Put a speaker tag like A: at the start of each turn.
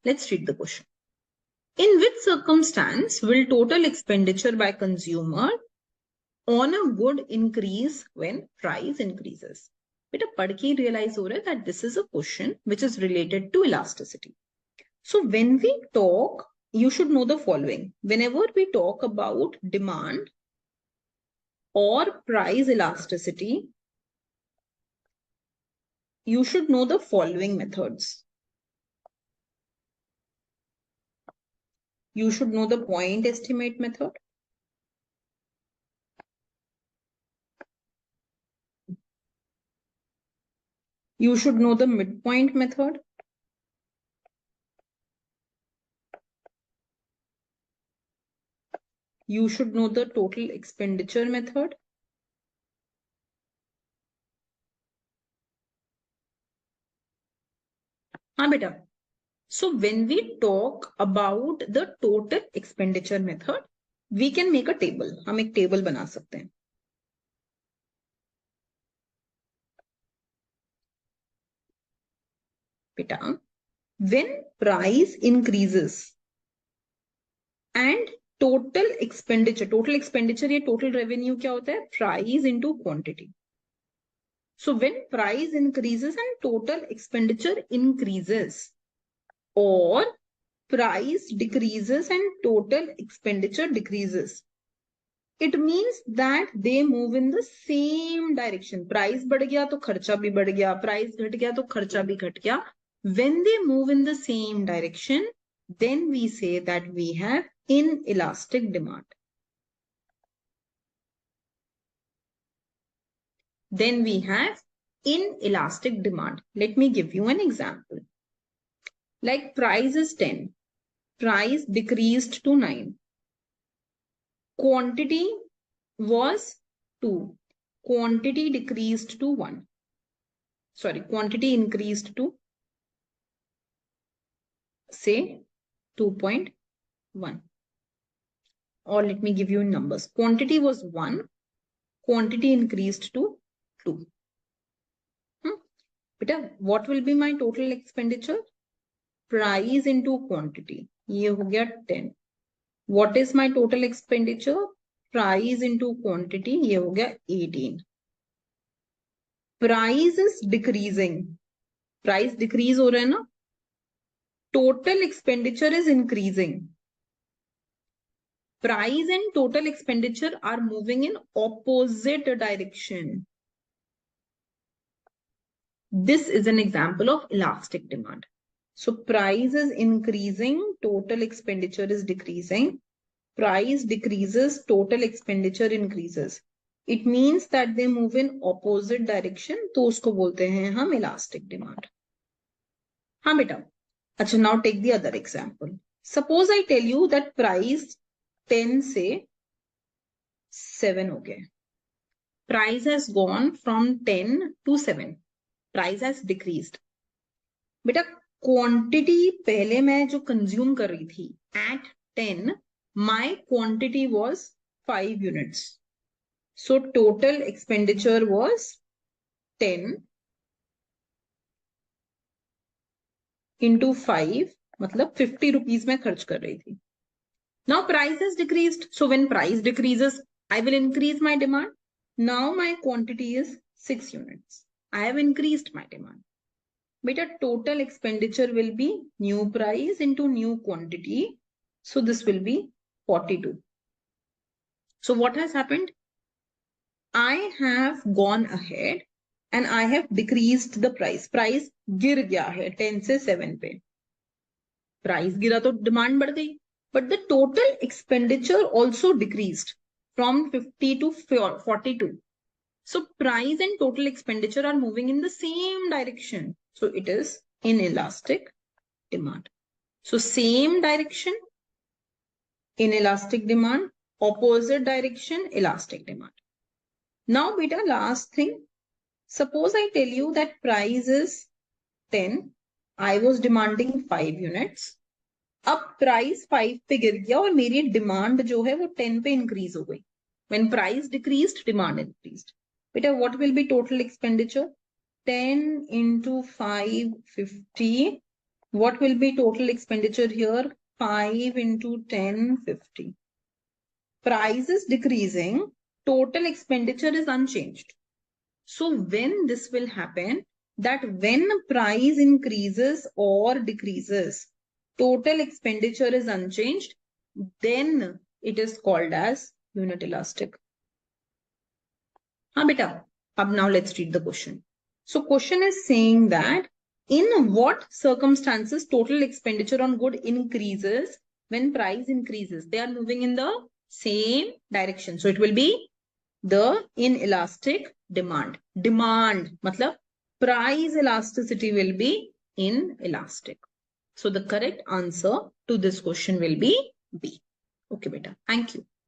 A: Let's read the question. In which circumstance will total expenditure by consumer on a good increase when price increases? Beta पढ़ के realize हो रहा है that this is a question which is related to elasticity. So when we talk, you should know the following. Whenever we talk about demand or price elasticity, you should know the following methods. You should know the point estimate method. You should know the midpoint method. You should know the total expenditure method. हाँ बेटा. So when we talk about the total expenditure method, we can make a table. हम एक table बना सकते हैं. बेटा, when price increases and total expenditure ये total revenue क्या होता है? Price into quantity. So when price increases and total expenditure increases, or price decreases and total expenditure decreases, it means that they move in the same direction. Price बढ़ गया तो खर्चा भी बढ़ गया, price घट गया तो खर्चा भी घट गया. When they move in the same direction, then we say that we have inelastic demand. Then we have inelastic demand. Let me give you an example. Like price is 10, price decreased to 9. Quantity was 2. Quantity decreased to 1. Sorry, quantity increased to, say, 2.1. Or let me give you numbers. Quantity was 1. Quantity increased to 2. Beta, what will be my total expenditure? Price into quantity. ये हो गया 10. What is my total expenditure? Price into quantity. ये हो गया 18. Price is decreasing. Price decrease हो रहा है ना? Total expenditure is increasing. Price and total expenditure are moving in opposite direction. This is an example of elastic demand. So price is increasing, total expenditure is decreasing. Price decreases, total expenditure increases. It means that they move in opposite direction. तो उसको बोलते हैं हम elastic demand. हाँ बेटा. अच्छा, now take the other example. Suppose I tell you that price 10 से 7 हो गया. Price has gone from 10 to 7. Price has decreased. बेटा quantity पहले मैं जो consume कर रही थी at 10, my quantity was 5 units. So total expenditure was 10 into 5, मतलब 50 rupees मैं खर्च कर रही थी. Now price has decreased. So when price decreases, I will increase my demand. Now my quantity is 6 units. I have increased my demand. Beta, total expenditure will be new price into new quantity. So this will be 42. So what has happened? I have gone ahead and I have decreased the price. Price गिर गया है 10 से 7 पे. Price गिरा तो demand बढ़ गई. But the total expenditure also decreased from 50 to 42. So price and total expenditure are moving in the same direction. So it is inelastic demand. So same direction, inelastic demand, opposite direction, elastic demand. Now beta, last thing. Suppose I tell you that price is 10. I was demanding 5 units. अब price 5 पे गिर गया और मेरी demand जो है वो 10 पे इंक्रीज हो गई. When price decreased, demand increased. बेटा, what will be total expenditure? 10 into 5, 50 What will be total expenditure here? 5 into 10, 50. Price is decreasing, total expenditure is unchanged. So when this will happen, that when price increases or decreases, total expenditure is unchanged, then it is called as unit elastic. Beta. Now let's read the question. So question is saying that in what circumstances total expenditure on good increases when price increases? They are moving in the same direction. So it will be the inelastic demand. Demand, matlab price elasticity will be inelastic. So the correct answer to this question will be B. Okay, beta. Thank you.